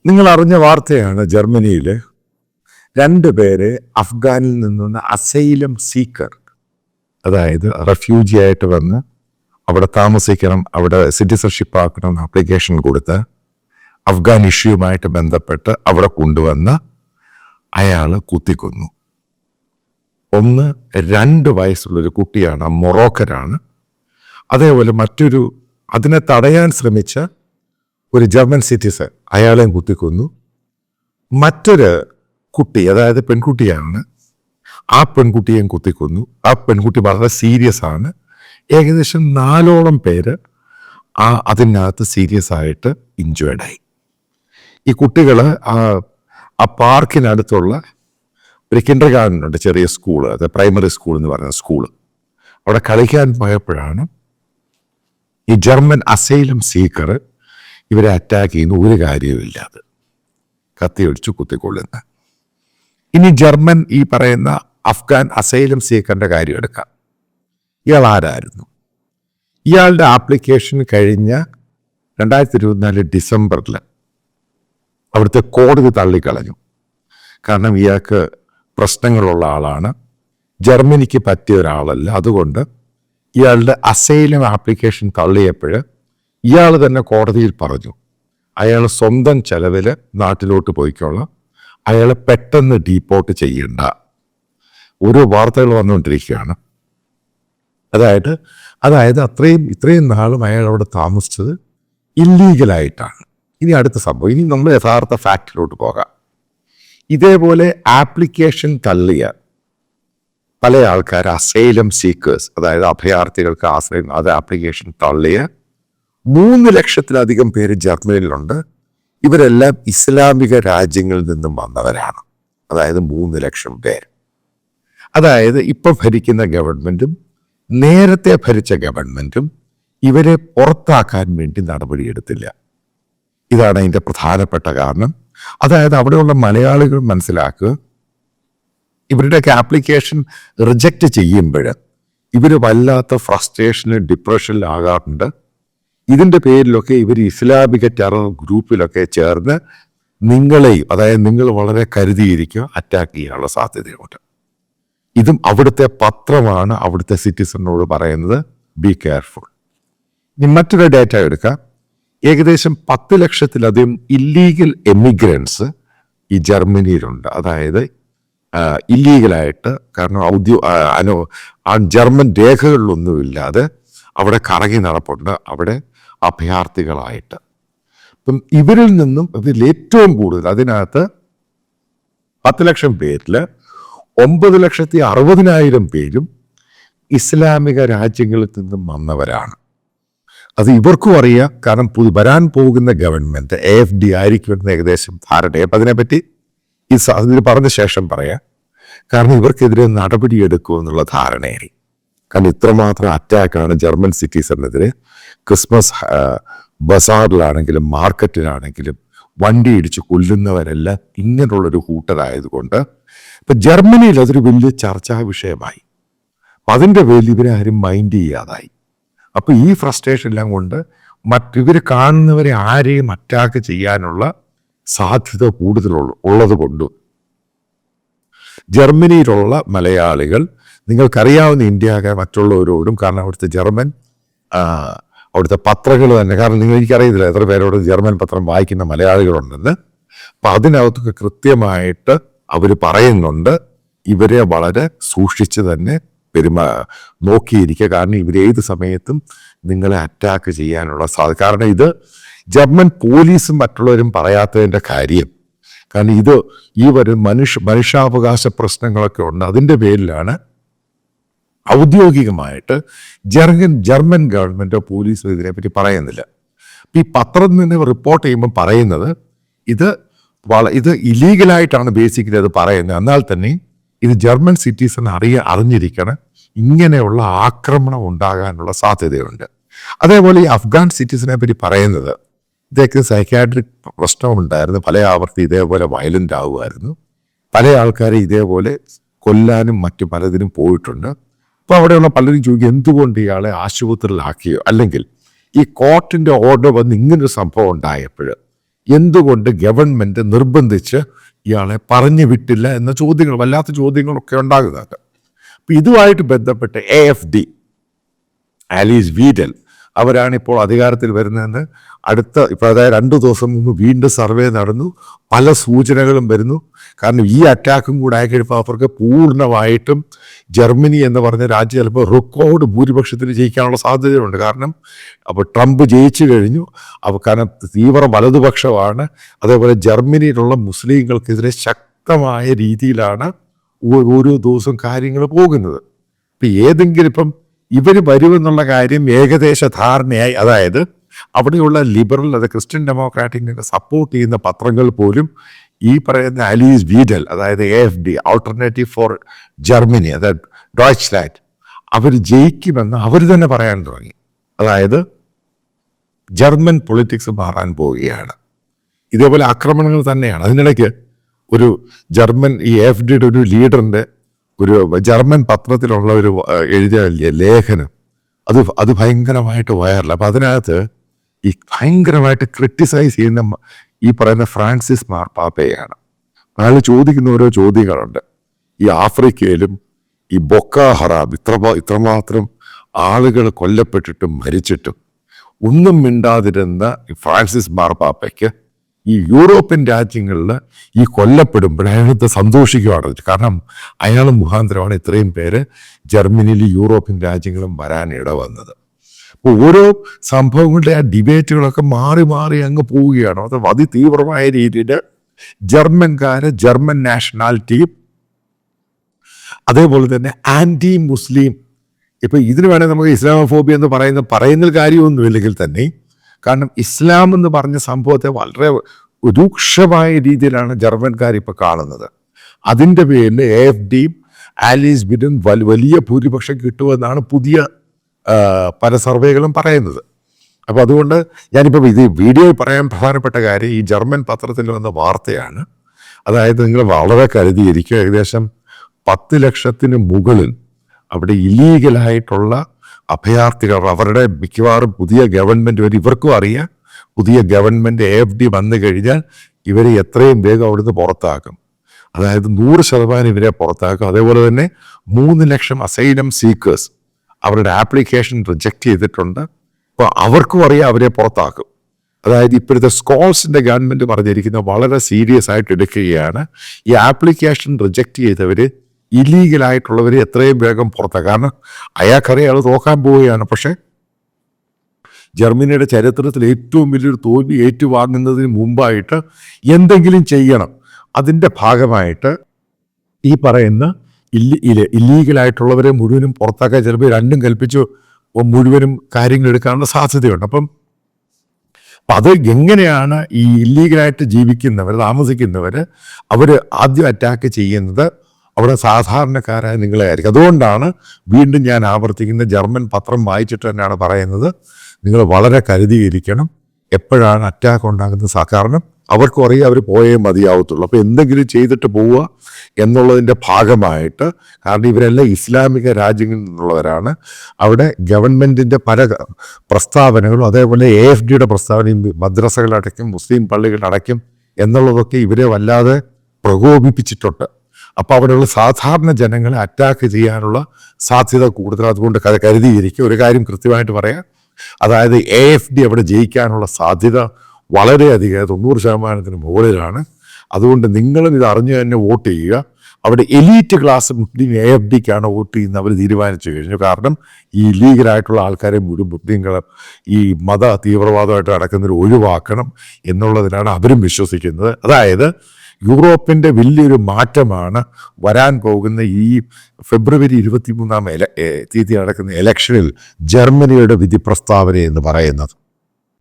നിങ്ങൾ അറിഞ്ഞ വാർത്തയാണ്, ജർമ്മനിയിൽ 2 പേരെ അഫ്ഗാനിൽ നിന്നുള്ള അസൈലം സീക്കർ, അതായത് റെഫ്യൂജി ആയിട്ട് വന്ന് അവിടെ താമസിക്കണം, അവിടെ സിറ്റിസൺഷിപ്പ് ആക്കണം എന്ന് ആപ്ലിക്കേഷൻ കൊടുത്ത് അഫ്ഗാൻ ഇഷ്യൂമായിട്ട് ബന്ധപ്പെട്ട് അവിടെ കൊണ്ടുവന്ന് അയാൾ കുത്തിക്കൊന്നു. ഒന്ന് 2 വയസ്സുള്ളൊരു കുട്ടിയാണ്, മൊറോക്കനാണ്. അതേപോലെ മറ്റൊരു അതിനെ തടയാൻ ശ്രമിച്ച ഒരു ജർമ്മൻ സിറ്റിസൺ, അയാളെയും കുത്തിക്കൊന്നു. മറ്റൊരു കുട്ടി, അതായത് പെൺകുട്ടിയാണ്, ആ പെൺകുട്ടിയെയും കുത്തിക്കൊന്നു. ആ പെൺകുട്ടി വളരെ സീരിയസ് ആണ്. ഏകദേശം 4ഓളം പേര് അതിനകത്ത് സീരിയസ് ആയിട്ട് ഇഞ്ചേർഡായി. ഈ കുട്ടികൾ ആ പാർക്കിനടുത്തുള്ള ഒരു കിൻഡർ ഗാർഡനുണ്ട്, ചെറിയ സ്കൂള്, അത് പ്രൈമറി സ്കൂൾ എന്ന് പറയുന്ന സ്കൂള്. അവിടെ കളിക്കാൻ പോയപ്പോഴാണ് ഈ ജർമ്മൻ അസൈലം സീക്കർ ഇവരെ അറ്റാക്ക് ചെയ്യുന്ന ഒരു കാര്യവുമില്ലാതെ കത്തിയൊഴിച്ച് കുത്തിക്കൊള്ളുന്ന. ഇനി ജർമ്മൻ ഈ പറയുന്ന അഫ്ഗാൻ അസൈലം സീക്കറിന്റെ കാര്യം എടുക്കാം. ഇയാൾ ആരായിരുന്നു? ഇയാളുടെ ആപ്ലിക്കേഷൻ കഴിഞ്ഞ 2024 ഡിസംബറിൽ അവിടുത്തെ കോടതി തള്ളിക്കളഞ്ഞു. കാരണം ഇയാൾക്ക് പ്രശ്നങ്ങളുള്ള ആളാണ്, ജർമ്മനിക്ക് പറ്റിയ ഒരാളല്ല. അതുകൊണ്ട് ഇയാളുടെ അസൈലം ആപ്ലിക്കേഷൻ തള്ളിയപ്പോൾ ഇയാൾ തന്നെ കോടതിയിൽ പറഞ്ഞു, അയാൾ സ്വന്തം ചെലവിൽ നാട്ടിലോട്ട് പോയിക്കോളാം, അയാളെ പെട്ടെന്ന് ഡീപ്പോർട്ട് ചെയ്യണ്ട. ഓരോ വാർത്തകൾ വന്നുകൊണ്ടിരിക്കുകയാണ്. അതായത് ഇത്രയും നാളും അയാൾ അവിടെ താമസിച്ചത് ഇല്ലീഗലായിട്ടാണ്. ഇനി അടുത്ത സംഭവം, ഇനി നമ്മൾ യഥാർത്ഥ ഫാക്റ്റിലോട്ട് പോകാം. ഇതേപോലെ ആപ്ലിക്കേഷൻ തള്ളിയ പല ആൾക്കാർ, അസൈലം സീക്കേഴ്സ്, അതായത് അഭയാർത്ഥികൾക്ക് ആശ്രയം, അത് ആപ്ലിക്കേഷൻ തള്ളിയ 3 ലക്ഷത്തിലധികം പേര് ജർമ്മനിയിലുണ്ട്. ഇവരെല്ലാം ഇസ്ലാമിക രാജ്യങ്ങളിൽ നിന്നും വന്നവരാണ്. അതായത് 3 ലക്ഷം പേര്. അതായത് ഇപ്പം ഭരിക്കുന്ന ഗവൺമെൻറ്റും നേരത്തെ ഭരിച്ച ഗവൺമെൻറ്റും ഇവരെ പുറത്താക്കാൻ വേണ്ടി നടപടിയെടുത്തില്ല. ഇതാണ് അതിൻ്റെ പ്രധാനപ്പെട്ട കാരണം. അതായത് അവിടെയുള്ള മലയാളികൾ മനസ്സിലാക്കുക, ഇവരുടെയൊക്കെ ആപ്ലിക്കേഷൻ റിജക്റ്റ് ചെയ്യുമ്പോൾ ഇവർ വല്ലാത്ത ഫ്രസ്ട്രേഷന്, ഡിപ്രഷനിലാകാറുണ്ട്. ഇതിൻ്റെ പേരിലൊക്കെ ഇവർ ഇസ്ലാമിക ടെറർ ഗ്രൂപ്പിലൊക്കെ ചേർന്ന് നിങ്ങളെയും, അതായത് നിങ്ങൾ വളരെ കരുതിയിരിക്കുക, അറ്റാക്ക് ചെയ്യാനുള്ള സാധ്യതയുണ്ട്. ഇതും അവിടുത്തെ പത്രമാണ് അവിടുത്തെ സിറ്റിസണിനോട് പറയുന്നത്, ബി കെയർഫുൾ. ഇനി മറ്റൊരു ഡേറ്റ എടുക്കാം. ഏകദേശം 10 ലക്ഷത്തിലധികം ഇല്ലീഗൽ എമിഗ്രൻസ് ഈ ജർമ്മനിയിലുണ്ട്. അതായത് ഇല്ലീഗലായിട്ട്, കാരണം ജർമ്മൻ രേഖകളിലൊന്നുമില്ലാതെ അവിടെ കറങ്ങി നടപ്പുണ്ട്, അവിടെ അഭയാർത്ഥികളായിട്ട്. അപ്പം ഇവരിൽ നിന്നും ഇതിൽ ഏറ്റവും കൂടുതൽ, അതിനകത്ത് 10 ലക്ഷം പേരിൽ 9,60,000 പേരും ഇസ്ലാമിക രാജ്യങ്ങളിൽ നിന്നും വന്നവരാണ്. അത് ഇവർക്കും അറിയാം, കാരണം വരാൻ പോകുന്ന ഗവൺമെൻറ് AFD ആയിരിക്കുമെന്ന് ഏകദേശം ധാരണയെ. അതിനെപ്പറ്റി ഇതിന് പറഞ്ഞ ശേഷം പറയാം. കാരണം ഇവർക്കെതിരെ നടപടിയെടുക്കുമെന്നുള്ള ധാരണയായി. കാരണം ഇത്രമാത്രം അറ്റാക്കാണ് ജർമ്മൻ സിറ്റീസിനെതിരെ. ക്രിസ്മസ് ബസാറിലാണെങ്കിലും മാർക്കറ്റിലാണെങ്കിലും വണ്ടി ഇടിച്ച് കൊല്ലുന്നവരെല്ലാം ഇങ്ങനെയുള്ളൊരു കൂട്ടരായതുകൊണ്ട് ഇപ്പം ജർമ്മനിയിൽ അതൊരു വലിയ ചർച്ചാ വിഷയമായി. അപ്പം അതിൻ്റെ പേരിൽ ഇവരെ ആരും മൈൻഡ് ചെയ്യാതായി. അപ്പോൾ ഈ ഫ്രസ്ട്രേഷൻ എല്ലാം കൊണ്ട് ഇവർ കാണുന്നവരെ ആരെയും അറ്റാക്ക് ചെയ്യാനുള്ള സാധ്യത ഉള്ളത് കൊണ്ടും ജർമ്മനിയിലുള്ള മലയാളികൾ, നിങ്ങൾക്കറിയാവുന്ന ഇന്ത്യക്കാർ മറ്റുള്ളവരോടും, കാരണം അവിടുത്തെ പത്രങ്ങൾ തന്നെ, കാരണം എനിക്കറിയത്തില്ല എത്ര പേരോട് ജർമ്മൻ പത്രം വായിക്കുന്ന മലയാളികളുണ്ടെന്ന്. അപ്പം അതിനകത്തൊക്കെ കൃത്യമായിട്ട് അവർ പറയുന്നുണ്ട്, ഇവരെ വളരെ സൂക്ഷിച്ച് തന്നെ നോക്കിയിരിക്കുക. കാരണം ഇവരേത് സമയത്തും നിങ്ങളെ അറ്റാക്ക് ചെയ്യാനുള്ള സാധ്യത. കാരണം ഇത് ജർമ്മൻ പോലീസും മറ്റുള്ളവരും പറയാത്തതിൻ്റെ കാര്യം, കാരണം ഈ മനുഷ്യാവകാശ പ്രശ്നങ്ങളൊക്കെ ഉണ്ട്. അതിൻ്റെ പേരിലാണ് ഔദ്യോഗികമായിട്ട് ജർമ്മൻ ഗവൺമെൻറ്റോ പോലീസോ ഇതിനെപ്പറ്റി പറയുന്നില്ല. ഈ പത്രത്തിൽ നിന്ന് റിപ്പോർട്ട് ചെയ്യുമ്പോൾ പറയുന്നത് ഇത് ഇല്ലീഗലായിട്ടാണ് ബേസിക്കലി അത് പറയുന്നത്. എന്നാൽ തന്നെ ഇത് ജർമ്മൻ സിറ്റീസൺ അറിഞ്ഞിരിക്കണം, ഇങ്ങനെയുള്ള ആക്രമണം ഉണ്ടാകാനുള്ള സാധ്യതയുണ്ട്. അതേപോലെ ഈ അഫ്ഗാൻ സിറ്റീസിനെ പറ്റി പറയുന്നത്, ഇതൊക്കെ സൈക്കാട്രിക് പ്രശ്നമുണ്ടായിരുന്നു, പല ആവർത്തി ഇതേപോലെ വയലൻ്റ് ആവുമായിരുന്നു, പല ആൾക്കാരെ ഇതേപോലെ കൊല്ലാനും മറ്റു പലതിനും പോയിട്ടുണ്ട്. അപ്പോൾ അവിടെയുള്ള പലരും ചോദിക്കും, എന്തുകൊണ്ട് ഇയാളെ ആശുപത്രിയിലാക്കിയോ, അല്ലെങ്കിൽ ഈ കോർട്ടിൻ്റെ ഓർഡർ വന്ന് ഇങ്ങനൊരു സംഭവം ഉണ്ടായപ്പോൾ എന്തുകൊണ്ട് ഗവൺമെൻറ് നിർബന്ധിച്ച് ഇയാളെ പറഞ്ഞു വിട്ടില്ല എന്ന ചോദ്യങ്ങൾ, വല്ലാത്ത ചോദ്യങ്ങളൊക്കെ ഉണ്ടാകുന്നുണ്ട്. അപ്പം ഇതുമായിട്ട് ബന്ധപ്പെട്ട് AFD, ആലീസ് വീഡൽ, അവരാണിപ്പോൾ അധികാരത്തിൽ വരുന്നതെന്ന് ഇപ്പോൾ അതായത് 2 ദിവസം മുമ്പ് വീണ്ടും സർവേ നടന്നു. പല സൂചനകളും വരുന്നു. കാരണം ഈ അറ്റാക്കും കൂടെ ആയിക്കഴിയുമ്പോൾ അവർക്ക് പൂർണ്ണമായിട്ടും ജർമ്മനി എന്ന് പറഞ്ഞ രാജ്യം ചിലപ്പോൾ റെക്കോർഡ് ഭൂരിപക്ഷത്തിൽ ജയിക്കാനുള്ള സാധ്യതയുണ്ട്. കാരണം അപ്പോൾ ട്രംപ് ജയിച്ചു കഴിഞ്ഞു. കാരണം തീവ്ര വലതുപക്ഷമാണ്. അതേപോലെ ജർമ്മനിയിലുള്ള മുസ്ലിങ്ങൾക്കെതിരെ ശക്തമായ രീതിയിലാണ് ഓരോ ദിവസവും കാര്യങ്ങൾ പോകുന്നത്. ഇപ്പം ഏതെങ്കിലും ഇപ്പം ഇവർ വരുമെന്നുള്ള കാര്യം ഏകദേശ ധാരണയായി. അതായത് അവിടെയുള്ള ലിബറൽ, അത് ക്രിസ്ത്യൻ ഡെമോക്രാറ്റിക്കിനെ സപ്പോർട്ട് ചെയ്യുന്ന പത്രങ്ങൾ പോലും ഈ പറയുന്ന ആലീസ് വീഡൽ, അതായത് AFD, ആൾട്ടർനേറ്റീവ് ഫോർ ജർമ്മനി, അതായത് ഡോയ്ച്ച്ലാൻഡ്, അവർ ജയിക്കുമെന്ന് അവർ തന്നെ പറയാൻ തുടങ്ങി. അതായത് ജർമ്മൻ പൊളിറ്റിക്സ് മാറാൻ പോവുകയാണ്. ഇതേപോലെ ആക്രമണങ്ങൾ തന്നെയാണ്. അതിനിടയ്ക്ക് ഒരു ജർമ്മൻ ഈ AFDയുടെ ഒരു ലീഡറിൻ്റെ ഒരു ജർമ്മൻ പത്രത്തിലുള്ള ഒരു എഴുതിയ ലേഖനം, അത് ഭയങ്കരമായിട്ട് വൈറൽ. അപ്പം അതിനകത്ത് ഈ ഭയങ്കരമായിട്ട് ക്രിട്ടിസൈസ് ചെയ്യുന്ന ഈ പറയുന്ന ഫ്രാൻസിസ് മാർപ്പാപ്പയാണ്. അയാൾ ചോദിക്കുന്ന ഓരോ ചോദ്യങ്ങളുണ്ട്. ഈ ആഫ്രിക്കയിലും ഈ ബൊക്ക ഹറാം ഇത്രമാത്രം ആളുകൾ കൊല്ലപ്പെട്ടിട്ടും മരിച്ചിട്ടും ഒന്നും മിണ്ടാതിരുന്ന ഈ ഫ്രാൻസിസ് മാർപ്പാപ്പയ്ക്ക് ഈ യൂറോപ്യൻ രാജ്യങ്ങളിൽ ഈ കൊല്ലപ്പെടുമ്പോൾ അയാളത്തെ സന്തോഷിക്കുകയാണ്. കാരണം അയാൾ മുഖാന്തരമാണ് ഇത്രയും പേര് ജർമ്മനിയിലും യൂറോപ്യൻ രാജ്യങ്ങളും വരാനിട വന്നത്. അപ്പോൾ ഓരോ സംഭവങ്ങളുടെ ആ ഡിബേറ്റുകളൊക്കെ മാറി മാറി അങ്ങ് പോവുകയാണ്. അത് അതിതീവ്രമായ രീതിയിൽ ജർമ്മൻ നാഷണാലിറ്റിയും അതേപോലെ തന്നെ ആൻറ്റി മുസ്ലിം, ഇപ്പം ഇതിന് വേണേൽ നമുക്ക് ഇസ്ലാമോഫോബിയ എന്ന് പറയുന്ന കാര്യമൊന്നുമില്ലെങ്കിൽ തന്നെ, കാരണം ഇസ്ലാം എന്ന് പറഞ്ഞ സംഭവത്തെ വളരെ രൂക്ഷമായ രീതിയിലാണ് ജർമ്മൻകാർ ഇപ്പോൾ കാണുന്നത്. അതിൻ്റെ പേരിൽ AFDയും ആലീസ് വീഡലും വലിയ ഭൂരിപക്ഷം കിട്ടുമെന്നാണ് പുതിയ പല സർവേകളും പറയുന്നത്. അപ്പോൾ അതുകൊണ്ട് ഞാനിപ്പോൾ ഇത് വീഡിയോയിൽ പറയാൻ പ്രധാനപ്പെട്ട കാര്യം ഈ ജർമ്മൻ പത്രത്തിൽ വന്ന വാർത്തയാണ്. അതായത് നിങ്ങൾ വളരെ കരുതിയിരിക്കും, ഏകദേശം 10 ലക്ഷത്തിന് മുകളിൽ അവിടെ ഇല്ലീഗലായിട്ടുള്ള അഭയാർത്ഥികൾ, അവരുടെ മിക്കവാറും പുതിയ ഗവൺമെൻറ് വരും. ഇവർക്കും അറിയാം പുതിയ ഗവൺമെൻറ് AFD വന്നു കഴിഞ്ഞാൽ ഇവരെ എത്രയും വേഗം അവിടുന്ന് പുറത്താക്കും. അതായത് 100% ഇവരെ പുറത്താക്കും. അതേപോലെ തന്നെ 3 ലക്ഷം അസൈലം സീക്കേഴ്സ് അവരുടെ ആപ്ലിക്കേഷൻ റിജക്റ്റ് ചെയ്തിട്ടുണ്ട്. അപ്പോൾ അവർക്കും അറിയാം അവരെ പുറത്താക്കും. അതായത് ഇപ്പോഴത്തെ സ്കോൾസിൻ്റെ ഗവൺമെൻറ് പറഞ്ഞിരിക്കുന്നത് വളരെ സീരിയസ് ആയിട്ട് എടുക്കുകയാണ്. ഈ ആപ്ലിക്കേഷൻ റിജക്റ്റ് ചെയ്തവർ, ഇല്ലീഗലായിട്ടുള്ളവർ എത്രയും വേഗം പുറത്താക്കും. കാരണം അയാൾക്കറിയാം അത് നോക്കാൻ പോവുകയാണ്. പക്ഷേ ജർമ്മനിയുടെ ചരിത്രത്തിൽ ഏറ്റവും വലിയൊരു തോൽവി ഏറ്റുവാങ്ങുന്നതിന് മുമ്പായിട്ട് എന്തെങ്കിലും ചെയ്യണം. അതിൻ്റെ ഭാഗമായിട്ട് ഈ പറയുന്ന ഇല്ലീഗലായിട്ടുള്ളവരെ മുഴുവനും പുറത്താക്കാൻ ചിലപ്പോൾ രണ്ടും കൽപ്പിച്ച് മുഴുവനും കാര്യങ്ങൾ എടുക്കാനുള്ള സാധ്യതയുണ്ട്. അപ്പം അത് എങ്ങനെയാണ് ഈ ഇല്ലീഗലായിട്ട് ജീവിക്കുന്നവർ, താമസിക്കുന്നവർ, അവർ ആദ്യം അറ്റാക്ക് ചെയ്യുന്നത് അവിടെ സാധാരണക്കാരായ നിങ്ങളെ ആയിരിക്കും. അതുകൊണ്ടാണ് വീണ്ടും ഞാൻ ആവർത്തിക്കുന്ന, ജർമ്മൻ പത്രം വായിച്ചിട്ട് തന്നെയാണ് പറയുന്നത്, നിങ്ങൾ വളരെ കരുതിയിരിക്കണം എപ്പോഴാണ് അറ്റാക്ക് ഉണ്ടാകുന്നത്. കാരണം അവർക്കും അറിയാം അവർ പോയേ മതിയാവത്തുള്ളൂ. അപ്പോൾ എന്തെങ്കിലും ചെയ്തിട്ട് പോവുക എന്നുള്ളതിൻ്റെ ഭാഗമായിട്ട്, കാരണം ഇവരെല്ലാം ഇസ്ലാമിക രാജ്യങ്ങളിൽ നിന്നുള്ളവരാണ്. അവിടെ ഗവൺമെൻറ്റിൻ്റെ പല പ്രസ്താവനകളും അതേപോലെ AFDയുടെ പ്രസ്താവനയും മദ്രസകളടയ്ക്കും മുസ്ലിം പള്ളികളടയ്ക്കും എന്നുള്ളതൊക്കെ ഇവരെ വല്ലാതെ പ്രകോപിപ്പിച്ചിട്ടുണ്ട്. അപ്പോൾ അവിടെയുള്ള സാധാരണ ജനങ്ങളെ അറ്റാക്ക് ചെയ്യാനുള്ള സാധ്യത കൂടുതൽ. അതുകൊണ്ട് കരുതിയിരിക്കും. ഒരു കാര്യം കൃത്യമായിട്ട് പറയാം, അതായത് AFD അവിടെ ജയിക്കാനുള്ള സാധ്യത വളരെയധികം 90% മുകളിലാണ്. അതുകൊണ്ട് നിങ്ങളും ഇത് അറിഞ്ഞു തന്നെ വോട്ട് ചെയ്യുക. അവിടെ എലീറ്റ് ക്ലാസ് മുസ്ലിം AFDക്കാണ് വോട്ട് ചെയ്യുന്നത് അവർ തീരുമാനിച്ചു കഴിഞ്ഞു. കാരണം ഈ ഇല്ലീഗലായിട്ടുള്ള ആൾക്കാരെ മുഴുവൻ മുസ്ലിങ്ങളെ ഈ മത തീവ്രവാദമായിട്ട് നടക്കുന്നവർ ഒഴിവാക്കണം എന്നുള്ളതിനാണ് അവരും വിശ്വസിക്കുന്നത്. അതായത് യൂറോപ്പിൻ്റെ വലിയൊരു മാറ്റമാണ് വരാൻ പോകുന്ന ഈ ഫെബ്രുവരി 23 തീയതി നടക്കുന്ന ഇലക്ഷനിൽ ജർമ്മനിയുടെ വിധി പ്രസ്താവന എന്ന് പറയുന്നത്.